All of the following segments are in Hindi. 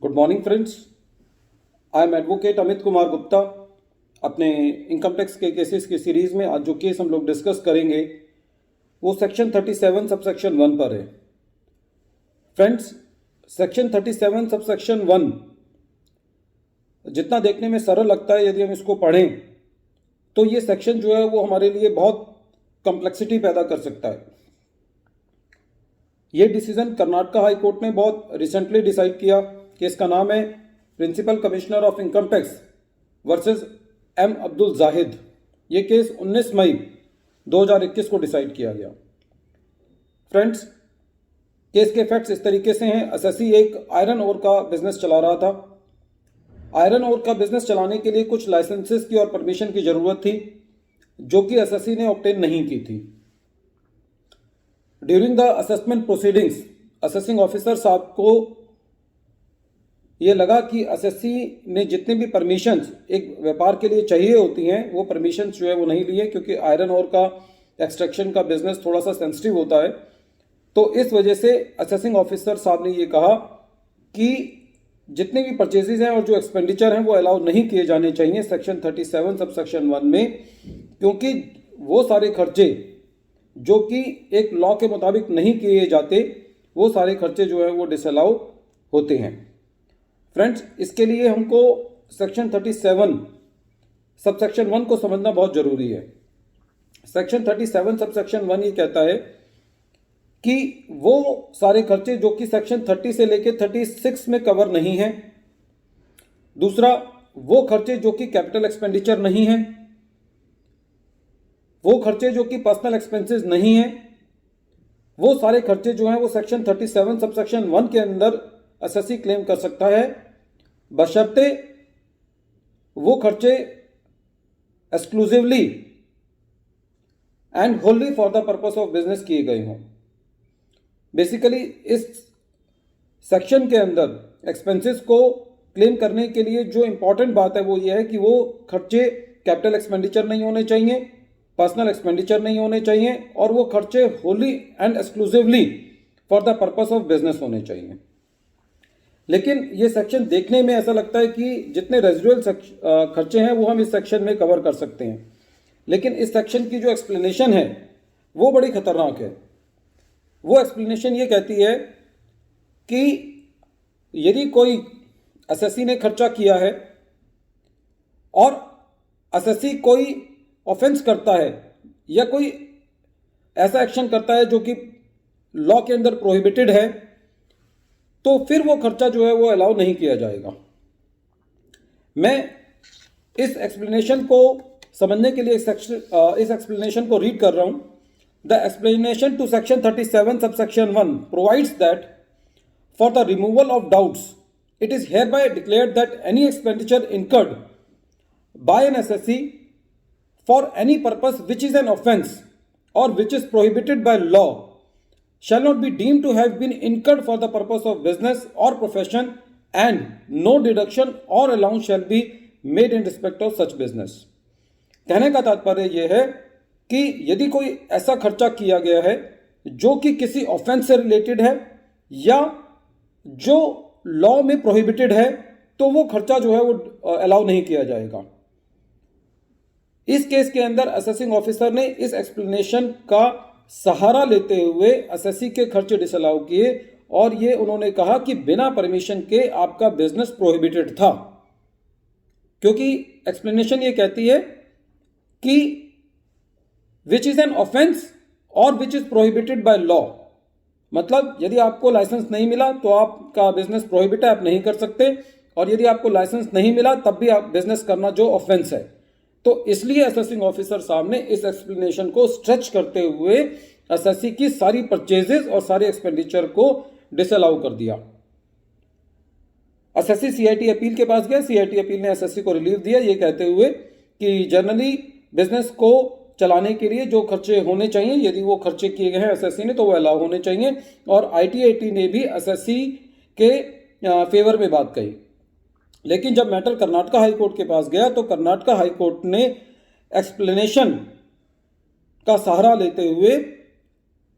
Good morning friends. I am advocate Amit Kumar Gupta. अपने इनकम टैक्स के केसेस की सीरीज में आज जो केस हम लोग डिस्कस करेंगे वो सेक्शन 37 सबसेक्शन 1 पर है। फ्रेंड्स, सेक्शन 37 सबसेक्शन 1 जितना देखने में सरल लगता है, यदि हम इसको पढ़ें तो ये सेक्शन जो है वो हमारे लिए बहुत कॉम्प्लेक्सिटी पैदा कर सकता है। ये डिसीजन कर्नाटका हाई कोर्ट ने बहुत रिसेंटली डिसाइड किया। केस का नाम है principal commissioner of income tax versus M Abdul Zahid. ये केस 19 मई 2021 को डिसाइड किया गया। फ्रेंड्स, केस के फैक्ट्स इस तरीके से हैं। एसएससी एक आयरन ओर का बिजनेस चला रहा था। आयरन ओर का बिजनेस चलाने के लिए कुछ लाइसेंसेस की और परमिशन की ज़रूरत थी, जो कि एसएससी ने ऑब्टेन नहीं की थी। During the assessment proceedings assessing officer साहब को ये लगा कि एसएससी ने जितने भी परमिशंस एक व्यापार के लिए चाहिए होती हैं वो परमिशंस जो है वो नहीं लिए, क्योंकि आयरन ओर का एक्सट्रैक्शन का बिजनेस थोड़ा सा सेंसिटिव होता है। तो इस वजह से असेसिंग ऑफिसर साहब ने ये कहा कि जितने भी परचेजेज हैं और जो एक्सपेंडिचर हैं वो अलाउ नहीं किए जाने चाहिए सेक्शन 37 सबसेक्शन 1 में, क्योंकि वो सारे खर्चे जो कि एक लॉ के मुताबिक नहीं किए जाते वो सारे खर्चे जो है वो डिसअलाउ होते हैं। फ्रेंड्स, इसके लिए हमको सेक्शन 37 सबसेक्शन 1 को समझना बहुत ज़रूरी है। सेक्शन 37 सबसेक्शन 1 ये कहता है कि वो सारे खर्चे जो कि सेक्शन 30 से लेके 36 में कवर नहीं हैं। दूसरा, वो खर्चे जो कि कैपिटल एक्सपेंडिचर नहीं हैं, वो खर्चे जो कि पर्सनल एक्सपेंसेस नहीं हैं, वो सारे खर्चे जो हैं वो सेक्शन 37 सबसेक्शन 1 के अंदर एसएससी क्लेम कर सकता है, बशर्ते वो खर्चे exclusively and Holi for the purpose of business किए गए हों। बेसिकली इस सेक्शन के अंदर एक्सपेंसेस को क्लेम करने के लिए जो इंपॉर्टेंट बात है वो ये है कि वो खर्चे कैपिटल एक्सपेंडिचर नहीं होने चाहिए, पर्सनल एक्सपेंडिचर नहीं होने चाहिए, और वो खर्चे Holi and exclusively for the purpose of business होने चाहिए। लेकिन ये सेक्शन देखने में ऐसा लगता है कि जितने रेजिडुअल खर्चे हैं वो हम इस सेक्शन में कवर कर सकते हैं, लेकिन इस सेक्शन की जो एक्सप्लेनेशन है वो बड़ी खतरनाक है। वो एक्सप्लेनेशन ये कहती है कि यदि कोई एसएससी ने खर्चा किया है और एसएससी कोई ऑफेंस करता है या कोई ऐसा एक्शन करता है जो कि लॉ के अंदर प्रोहिबिटेड है, तो फिर वो खर्चा जो है वो अलाउ नहीं किया जाएगा। मैं इस एक्सप्लेनेशन को समझने के लिए इस एक्सप्लेनेशन को रीड कर रहा हूं। The explanation to section 37 subsection 1 provides that for the removal of doubts it is hereby declared that any expenditure incurred by an SSC for any purpose which is an offense or which is prohibited by law shall not be deemed to have been incurred for the purpose of business or profession, and no deduction or allowance shall be made in respect of such business. कहने का तात्पर्य यह है कि यदि कोई ऐसा खर्चा किया गया है जो कि किसी ऑफेंस से रिलेटेड है या जो लॉ में प्रोहिबिटेड है, तो वो खर्चा जो है वो अलाउ नहीं किया जाएगा। इस केस के अंदर असेसिंग ऑफिसर ने इस एक्सप्लेनेशन का सहारा लेते हुए एसएससी के खर्चे डिसअलाउ किए, और ये उन्होंने कहा कि बिना परमिशन के आपका बिजनेस प्रोहिबिटेड था, क्योंकि एक्सप्लेनेशन ये कहती है कि विच इज एन ऑफेंस और which is prohibited by law. मतलब यदि आपको लाइसेंस नहीं मिला तो आपका बिजनेस प्रोहिबिट है, आप नहीं कर सकते, और यदि आपको लाइसेंस नहीं मिला तब भी आप बिजनेस करना जो ऑफेंस है। तो इसलिए असेसिंग ऑफिसर साहब ने इस एक्सप्लेनेशन को स्ट्रेच करते हुए एसएससी की सारी परचेजेस और सारे एक्सपेंडिचर को डिसअलाउ कर दिया। एसएससी सीआईटी अपील के पास गया। सीआईटी अपील ने एसएससी को रिलीफ दिया ये कहते हुए कि जनरली बिजनेस को चलाने के लिए जो खर्चे होने चाहिए, यदि वो खर्चे किए गए हैं एसएससी ने, तो वो अलाउ होने चाहिए। और आईटीएटी ने भी एसएससी के फेवर में बात कही। लेकिन जब मैटर कर्नाटका हाई कोर्ट के पास गया तो कर्नाटका हाई कोर्ट ने एक्सप्लेनेशन का सहारा लेते हुए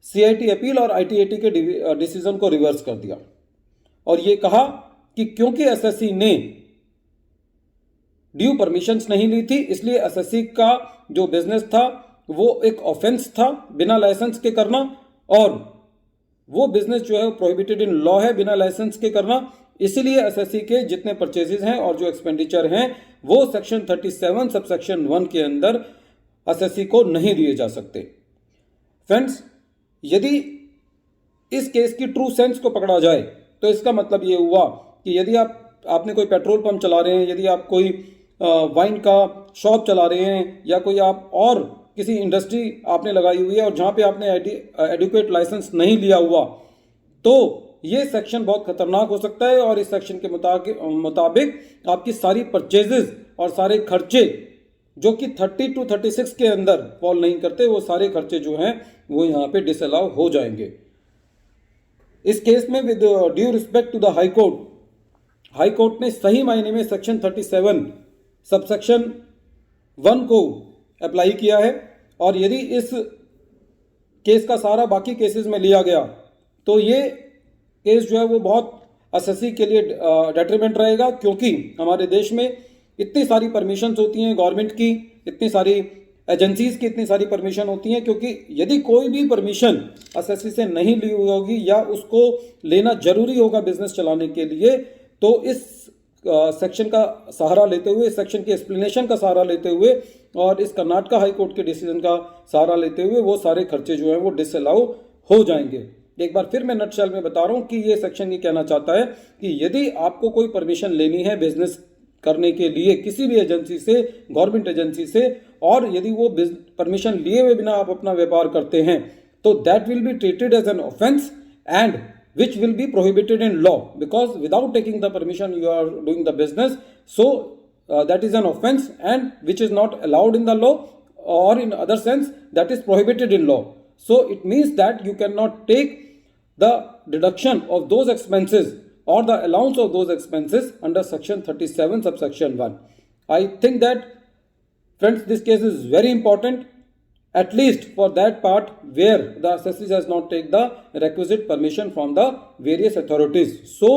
सीआईटी अपील और आईटीएटी के डिसीजन को रिवर्स कर दिया और ये कहा कि क्योंकि एसएससी ने ड्यू परमिशंस नहीं ली थी, इसलिए एसएससी का जो बिजनेस था वो एक ऑफेंस था बिना लाइसेंस के करना, और वो बिजनेस जो है प्रोहिबिटेड इन लॉ है बिना लाइसेंस के करना। इसीलिए एसएससी के जितने परचेजेस हैं और जो एक्सपेंडिचर हैं वो सेक्शन 37 सबसेक्शन 1 के अंदर एसएससी को नहीं दिए जा सकते। फ्रेंड्स, यदि इस केस की ट्रू सेंस को पकड़ा जाए तो इसका मतलब ये हुआ कि यदि आपने कोई पेट्रोल पंप चला रहे हैं, यदि आप कोई वाइन का शॉप चला रहे हैं, या कोई आप और किसी इंडस्ट्री आपने लगाई हुई है और जहां पे आपने एडुकेट लाइसेंस नहीं लिया हुआ, तो ये सेक्शन बहुत खतरनाक हो सकता है। और इस सेक्शन के मुताबिक आपकी सारी परचेजेस और सारे खर्चे जो कि 30 to 36 के अंदर फॉल नहीं करते, वो सारे खर्चे जो हैं वो यहाँ पे डिसअलाउ हो जाएंगे। इस केस में with due respect to the high court ने सही मायने में सेक्शन 37 सबसेक्शन 1 को अप्लाई किया है, और यदि इस केस का सारा बाकी केसेस में लिया गया तो ये केस जो है वो बहुत एसएससी के लिए डेट्रीमेंट रहेगा, क्योंकि हमारे देश में इतनी सारी परमिशंस होती हैं गवर्नमेंट की, इतनी सारी एजेंसीज की इतनी सारी परमिशन होती हैं, क्योंकि यदि कोई भी परमिशन एसएससी से नहीं ली हुई होगी या उसको लेना जरूरी होगा बिजनेस चलाने के लिए, तो इस सेक्शन का सहारा लेते हुए, इस सेक्शन के एक्सप्लेनेशन का सहारा लेते हुए और इस कर्नाटक हाई कोर्ट के डिसीजन का सहारा लेते हुए वो सारे खर्चे जो हैं वो डिसअलाउ हो जाएंगे। एक बार फिर मैं नटशेल में बता रहा हूं कि ये सेक्शन ये कहना चाहता है कि यदि आपको कोई परमिशन लेनी है बिजनेस करने के लिए किसी भी एजेंसी से, गवर्नमेंट एजेंसी से, और यदि वो परमिशन लिए हुए बिना आप अपना व्यापार करते हैं, तो that will be treated as an offence and which will be prohibited in law, because without taking the permission you are doing the business, so that is an offense and which is not allowed in the law, or in other sense that is prohibited in law. So it means that you cannot take the deduction of those expenses or the allowance of those expenses under section 37 subsection 1. I think that, friends, this case is very important, at least for that part where the SSC has not taken the requisite permission from the various authorities. So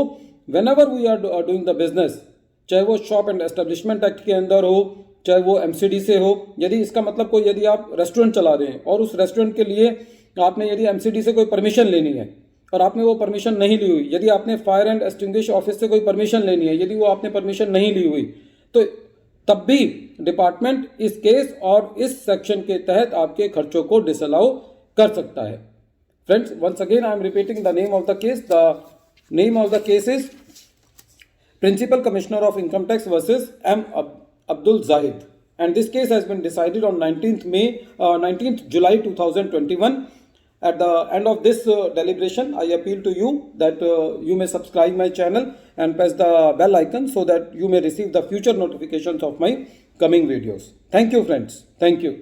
whenever we are doing the business, चाहे वो शॉप एंड एस्टेब्लिशमेंट एक्ट के अंदर हो, चाहे वो एमसीडी से हो, यदि इसका मतलब कोई, यदि आप रेस्टोरेंट चला रहे हैं और उस रेस्टोरेंट के लिए आपने यदि एमसीडी से कोई परमिशन लेनी है और आपने वो परमिशन नहीं ली हुई, यदि आपने फायर एंड एक्सटिंग्विश ऑफिस से कोई परमिशन लेनी है, यदि वो आपने परमिशन नहीं ली हुई, तो तब भी डिपार्टमेंट इस केस और इस सेक्शन के तहत आपके खर्चों को डिसअलाउ कर सकता है। Friends, once again I am repeating the name of the case. The name of the case is principal commissioner of income tax versus M Abdul Zahid, and this case has been decided on 19th July 2021. At the end of this deliberation, I appeal to you that you may subscribe my channel and press the bell icon so that you may receive the future notifications of my coming videos. Thank you, friends. Thank you.